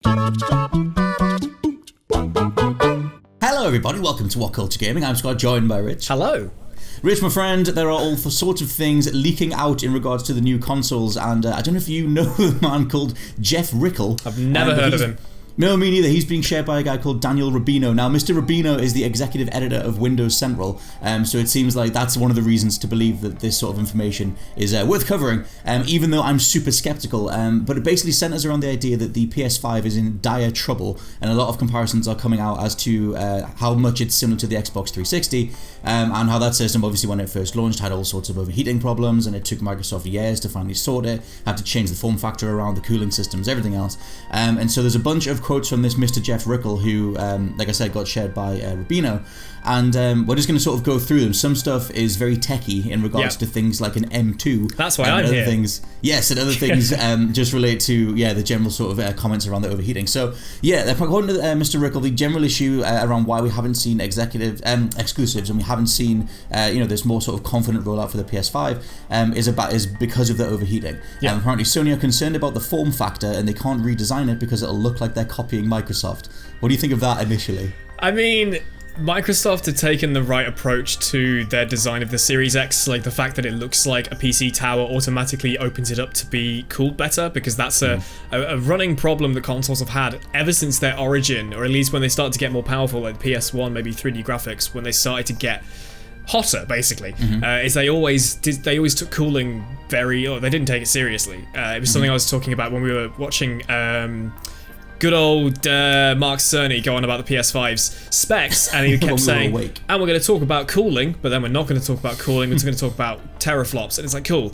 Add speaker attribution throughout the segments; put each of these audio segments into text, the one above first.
Speaker 1: Hello everybody, welcome to WhatCulture Gaming. I'm Scott, joined by Rich.
Speaker 2: Hello.
Speaker 1: Rich, my friend, there are all sorts of things leaking out in regards to the new consoles, and I don't know if you know a man called Jeff Rickle.
Speaker 2: I've never heard of him.
Speaker 1: No, me neither. He's being shared by a guy called Daniel Rubino. Now, Mr. Rubino is the executive editor of Windows Central, so it seems like that's one of the reasons to believe that this sort of information is worth covering, even though I'm super skeptical. But it basically centers around the idea that the PS5 is in dire trouble, and a lot of comparisons are coming out as to how much it's similar to the Xbox 360, and how that system, obviously, when it first launched, had all sorts of overheating problems, and it took Microsoft years to finally sort it, had to change the form factor around, the cooling systems, everything else. And so there's a bunch of quotes from this Mr. Jeff Rickle, who, like I said, got shared by Rubino, and we're just going to sort of go through them. Some stuff is very techie in regards to things like an M2.
Speaker 2: That's why I'm
Speaker 1: other
Speaker 2: here.
Speaker 1: Things, yes, and other things just relate to the general sort of comments around the overheating. So according to Mr. Rickle, the general issue around why we haven't seen executive exclusives and we haven't seen this more sort of confident rollout for the PS5 is because of the overheating. Apparently Sony are concerned about the form factor and they can't redesign it because it'll look like they're copying Microsoft. What do you think of that initially?
Speaker 2: I mean, Microsoft had taken the right approach to their design of the Series X, like the fact that it looks like a PC tower automatically opens it up to be cooled better, because that's a running problem that consoles have had ever since their origin, or at least when they started to get more powerful, like PS1, maybe 3D graphics, when they started to get hotter, basically, is they always took cooling they didn't take it seriously. It was something I was talking about when we were watching good old Mark Cerny go on about the PS5's specs, and he kept saying, and we're going to talk about cooling, but then we're not going to talk about cooling, we're just going to talk about teraflops, and it's like, cool.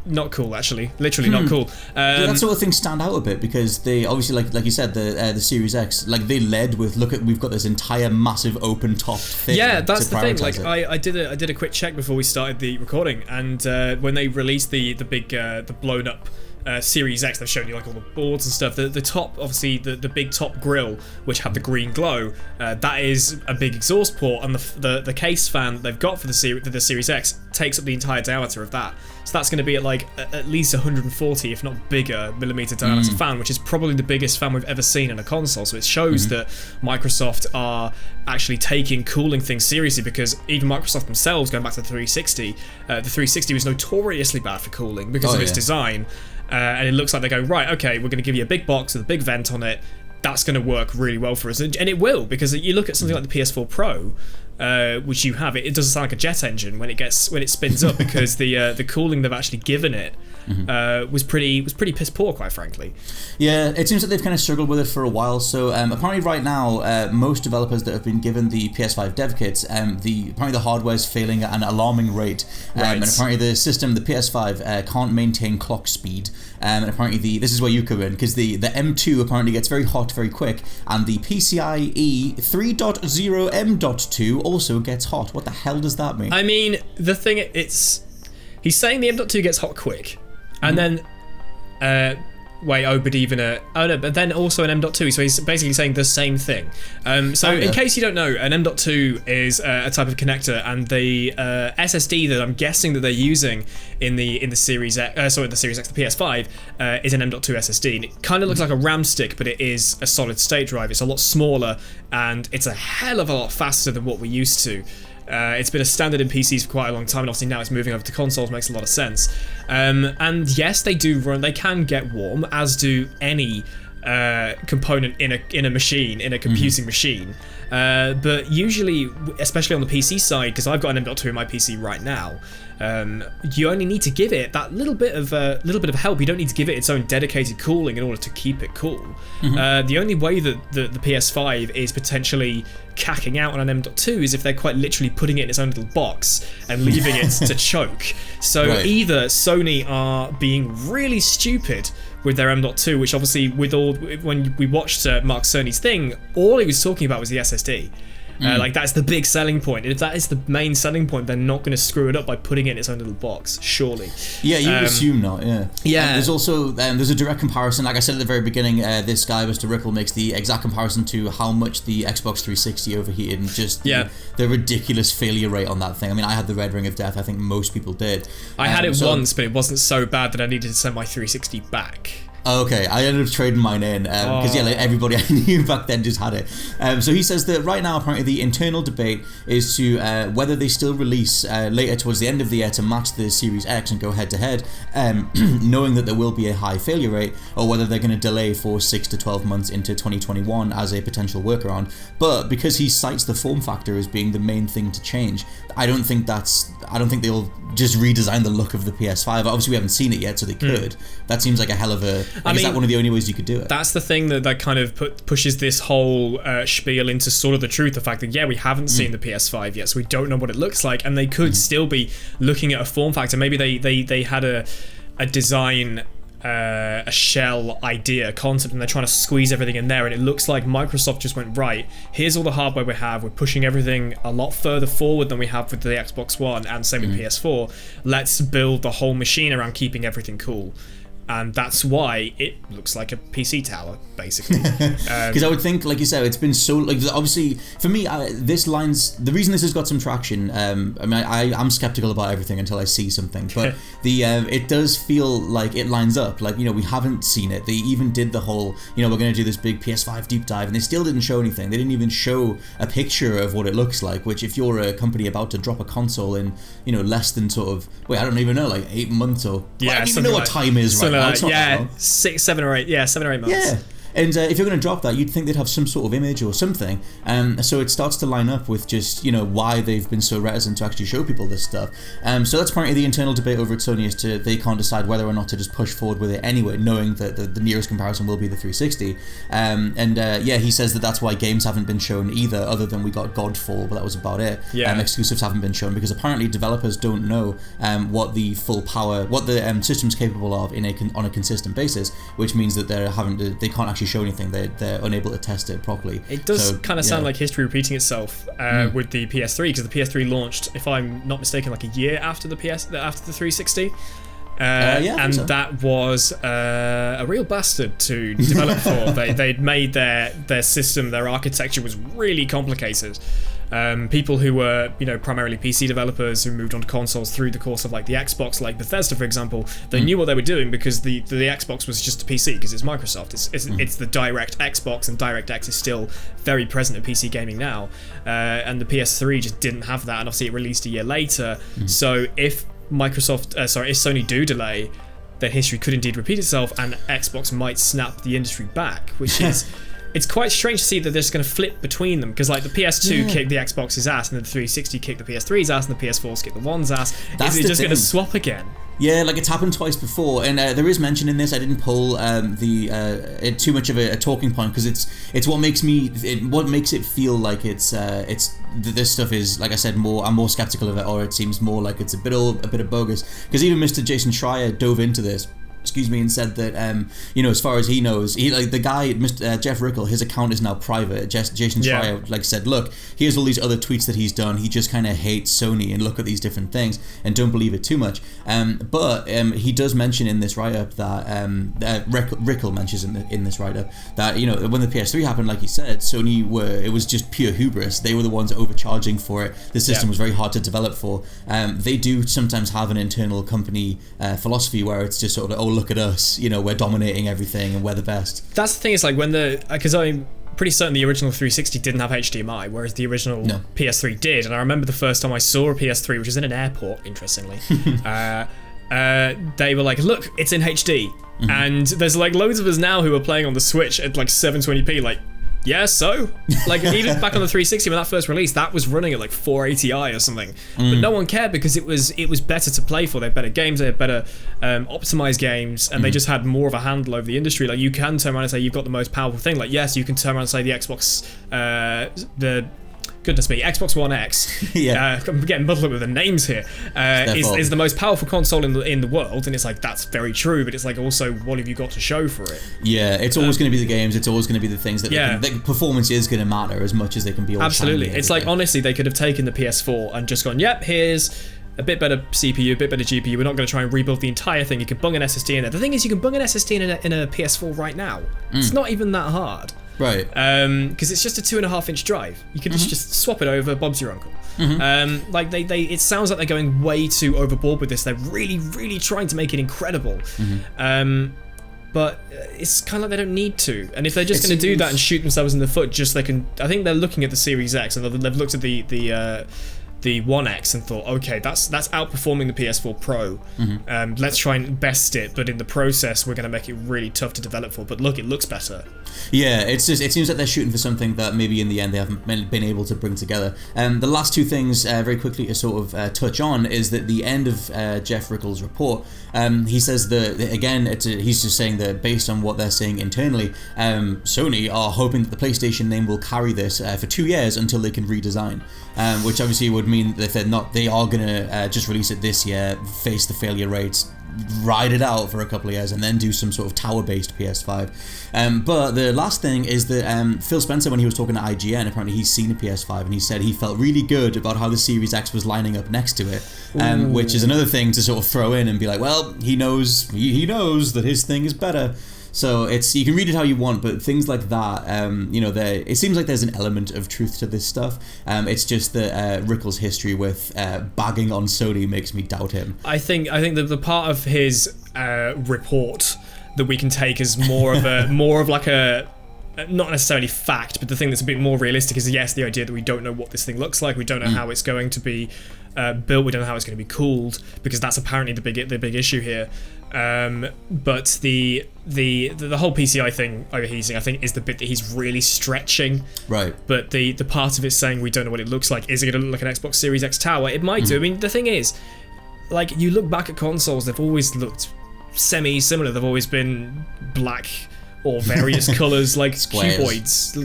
Speaker 2: Not cool, actually. Literally not cool.
Speaker 1: That sort of things stand out a bit because they obviously, like you said, the Series X, like they led with, we've got this entire massive open top thing.
Speaker 2: Yeah, that's the thing. Like I did a quick check before we started the recording, and when they released the big the blown up Series X, they've shown you like all the boards and stuff. The top, obviously, the big top grill, which had the green glow, that is a big exhaust port, and the case fan they've got for the Series X takes up the entire diameter of that. So that's going to be at like at least 140, if not bigger, millimeter diameter fan, which is probably the biggest fan we've ever seen in a console. So it shows that Microsoft are actually taking cooling things seriously, because even Microsoft themselves, going back to the 360, the 360 was notoriously bad for cooling because of its design. And it looks like they go, right, okay, we're going to give you a big box with a big vent on it. That's going to work really well for us. And it will, because you look at something like the PS4 Pro, which you have, it doesn't sound like a jet engine when it spins up, because the cooling they've actually given it was pretty piss poor, quite frankly. Yeah,
Speaker 1: it seems that they've kind of struggled with it for a while. So apparently right now, most developers that have been given the PS5 dev kits, apparently the hardware is failing at an alarming rate. And apparently the system, the PS5, can't maintain clock speed. And apparently this is where you come in, because the M2 apparently gets very hot very quick, and the PCIe 3.0 M.2 also gets hot. What the hell does that mean?
Speaker 2: I mean, the thing, he's saying the M.2 gets hot quick, and then but then also an M.2, so he's basically saying the same thing. In case you don't know, an M.2 is a type of connector, and the SSD that I'm guessing that they're using in the Series X, the Series X, the PS5, is an M.2 SSD, and it kind of looks like a RAM stick, but it is a solid state drive. It's a lot smaller, and it's a hell of a lot faster than what we're used to. It's been a standard in PCs for quite a long time, and obviously now it's moving over to consoles, makes a lot of sense. And yes, they can get warm, as do any component in a machine, in a computing machine. But usually, especially on the PC side, because I've got an M.2 in my PC right now, you only need to give it that little bit of help. You don't need to give it its own dedicated cooling in order to keep it cool. The only way that the PS5 is potentially cacking out on an M.2 is if they're quite literally putting it in its own little box and leaving it to choke. So either Sony are being really stupid with their M.2, which obviously when we watched Mark Cerny's thing, all he was talking about was the SSD. Like, that's the big selling point. If that is the main selling point, they're not going to screw it up by putting it in its own little box, surely.
Speaker 1: Yeah, you would assume not, yeah.
Speaker 2: Yeah.
Speaker 1: There's also, there's a direct comparison. Like I said at the very beginning, this guy, Mr. Rickle, makes the exact comparison to how much the Xbox 360 overheated, and just the ridiculous failure rate on that thing. I mean, I had the red ring of death. I think most people did.
Speaker 2: I had it once, but it wasn't so bad that I needed to send my 360 back.
Speaker 1: Okay, I ended up trading mine in because everybody I knew back then just had it. So he says that right now apparently the internal debate is to whether they still release later towards the end of the year to match the Series X and go head to head, knowing that there will be a high failure rate, or whether they're going to delay for 6 to 12 months into 2021 as a potential workaround. But because he cites the form factor as being the main thing to change, I don't think they'll just redesign the look of the PS5. Obviously we haven't seen it yet, so they could. That seems like a hell of a... is that one of the only ways you could do it?
Speaker 2: That's the thing that kind of pushes this whole spiel into sort of the truth, the fact that we haven't seen the PS5 yet, so we don't know what it looks like, and they could still be looking at a form factor. Maybe they had a design, a shell idea, concept, and they're trying to squeeze everything in there, and it looks like Microsoft just went, right, here's all the hardware we have, we're pushing everything a lot further forward than we have with the Xbox One, and same with PS4, let's build the whole machine around keeping everything cool. And that's why it looks like a PC tower, basically.
Speaker 1: Because I would think, like you said, it's been so... obviously, for me, the reason this has got some traction, I'm skeptical about everything until I see something, but it does feel like it lines up. We haven't seen it. They even did the whole, we're going to do this big PS5 deep dive, and they still didn't show anything. They didn't even show a picture of what it looks like, which if you're a company about to drop a console in, less than sort of... I don't even know, 8 months or... I don't even know what time is right now.
Speaker 2: 7 or 8 months.
Speaker 1: Yeah. And if you're going to drop that, you'd think they'd have some sort of image or something. So it starts to line up with just, why they've been so reticent to actually show people this stuff. So that's apparently the internal debate over at Sony is they can't decide whether or not to just push forward with it anyway, knowing that the nearest comparison will be the 360. He says that that's why games haven't been shown either, other than we got Godfall, but that was about it. Yeah. Exclusives haven't been shown because apparently developers don't know what the full power, what the system's capable of on a consistent basis, which means that they can't actually show anything. They're unable to test it properly.
Speaker 2: It does kind of sound like history repeating itself with the PS3, because the PS3 launched, if I'm not mistaken, like a year after the 360. That was a real bastard to develop for. They'd made their system, their architecture was really complicated. People who were, primarily PC developers who moved on to consoles through the course of the Xbox, like Bethesda, for example, they knew what they were doing because the Xbox was just a PC because it's Microsoft. It's the direct Xbox, and DirectX is still very present in PC gaming now. And the PS3 just didn't have that, and obviously it released a year later. So if Sony do delay, then history could indeed repeat itself, and Xbox might snap the industry back, which is... It's quite strange to see that they're just going to flip between them, because the PS2 kicked the Xbox's ass, and the 360 kicked the PS3's ass, and the PS4's kicked the One's ass. Is it just going to swap again?
Speaker 1: Yeah, it's happened twice before, and there is mention in this. I didn't pull too much of a talking point, because it's what makes it feel like this stuff is, like I said, I'm more skeptical of it, or it seems more like it's a bit of bogus. Because even Mr. Jason Schreier dove into this. And said that as far as he knows, the guy, Jeff Rickel, his account is now private. Jason Schreier said, look, here's all these other tweets that he's done. He just kind of hates Sony and look at these different things and don't believe it too much. But he does mention in this write-up that Rickel mentions in this write-up that when the PS3 happened, like he said, Sony it was just pure hubris. They were the ones overcharging for it. The system was very hard to develop for. They do sometimes have an internal company philosophy where it's just sort of, look at us, we're dominating everything and we're the best.
Speaker 2: That's the thing, is because I'm pretty certain the original 360 didn't have HDMI, whereas the original PS3 did. And I remember the first time I saw a PS3, which was in an airport, interestingly, they were like, look, it's in HD. Mm-hmm. And there's loads of us now who are playing on the Switch at 720p, yeah, so? Even back on the 360 when that first released, that was running at 480i or something. But no one cared because it was better to play for. They had better games, they had better optimized games, and they just had more of a handle over the industry. You can turn around and say you've got the most powerful thing. Yes, you can turn around and say the Xbox, goodness me, Xbox One X, I'm getting muddled up with the names here, is the most powerful console in the world, and it's that's very true, but it's also, what have you got to show for it?
Speaker 1: Yeah, it's always going to be the games, it's always going to be the things that performance is going to matter as much as they can be all
Speaker 2: absolutely. It's honestly, they could have taken the PS4 and just gone, yep, here's a bit better CPU, a bit better GPU, we're not going to try and rebuild the entire thing, you can bung an SSD in there. The thing is, you can bung an SSD in a PS4 right now. It's not even that hard.
Speaker 1: Right.
Speaker 2: Because it's just a 2.5-inch drive. You can just swap it over, Bob's your uncle. It sounds like they're going way too overboard with this. They're really, really trying to make it incredible. but it's kind of like they don't need to. And if they're just going to do that and shoot themselves in the foot, I think they're looking at the Series X, and they've looked at the One X and thought, okay, that's outperforming the PS4 Pro. Let's try and best it, but in the process, we're going to make it really tough to develop for. But look, it looks better.
Speaker 1: Yeah, it seems like they're shooting for something that maybe in the end they haven't been able to bring together. The last two things, very quickly to sort of touch on, is that the end of Jeff Rickles' report, he says that, again, he's just saying that based on what they're saying internally, Sony are hoping that the PlayStation name will carry this for 2 years until they can redesign, which obviously would mean that if they're not, they are going to just release it this year, face the failure rates, ride it out for a couple of years, and then do some sort of tower-based PS5. But the last thing is that Phil Spencer, when he was talking to IGN, apparently he's seen a PS5, and he said he felt really good about how the Series X was lining up next to it, which is another thing to sort of throw in and be like, well, he knows that his thing is better. So you can read it how you want, but things like that, it seems like there's an element of truth to this stuff. It's just that Rickles' history with bagging on Sony makes me doubt him.
Speaker 2: I think that the part of his report that we can take as more of like a not necessarily fact, but the thing that's a bit more realistic is, yes, the idea that we don't know what this thing looks like, we don't know how it's going to be built, we don't know how it's going to be cooled, because that's apparently the big issue here. But the whole PCI thing overheating, I think, is the bit that he's really stretching.
Speaker 1: Right.
Speaker 2: But the part of it saying we don't know what it looks like, is it going to look like an Xbox Series X tower? It might do. I mean, the thing is, like, you look back at consoles, they've always looked semi-similar. They've always been black or various colours, like cuboids.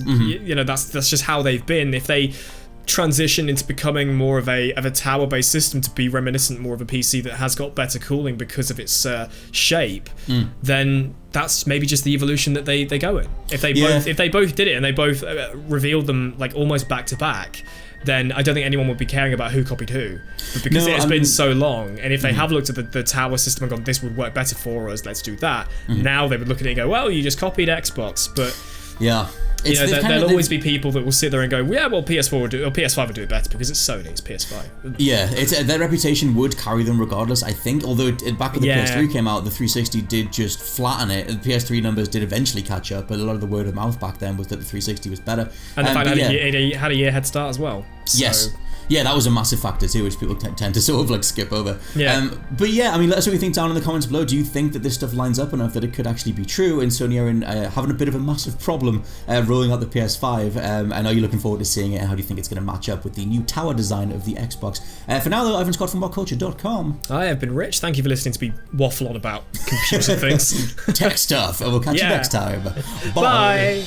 Speaker 2: You know, that's just how they've been. If they transition into becoming more of a tower-based system to be reminiscent more of a PC that has got better cooling because of its shape, then that's maybe just the evolution that they go in. If they both did it and they both revealed them like almost back to back, then I don't think anyone would be caring about who copied who. But because it has been so long, and if they have looked at the tower system and gone, this would work better for us, let's do that, now they would look at it and go, well, you just copied Xbox. But
Speaker 1: yeah,
Speaker 2: you know, there'll always be people that will sit there and go, yeah, well, PS4 will do, or PS5 will do it better because it's Sony, it's PS5.
Speaker 1: Yeah, their reputation would carry them regardless, I think. Although back when the PS3 came out, the 360 did just flatten it. The PS3 numbers did eventually catch up, but a lot of the word of mouth back then was that the 360 was better.
Speaker 2: And the fact that it had a year head start as well.
Speaker 1: Yes. Yeah, that was a massive factor too, which people tend to sort of like skip over.
Speaker 2: Yeah.
Speaker 1: But yeah, I mean, let us know what you think down in the comments below. Do you think that this stuff lines up enough that it could actually be true, and Sony are having a bit of a massive problem rolling out the PS5? I know you're looking forward to seeing it, and how do you think it's going to match up with the new tower design of the Xbox? For now though, I've been Scott from WhatCulture.com.
Speaker 2: I have been Rich. Thank you for listening to me waffle on about computer things.
Speaker 1: Tech stuff, and we'll catch you next time.
Speaker 2: Bye.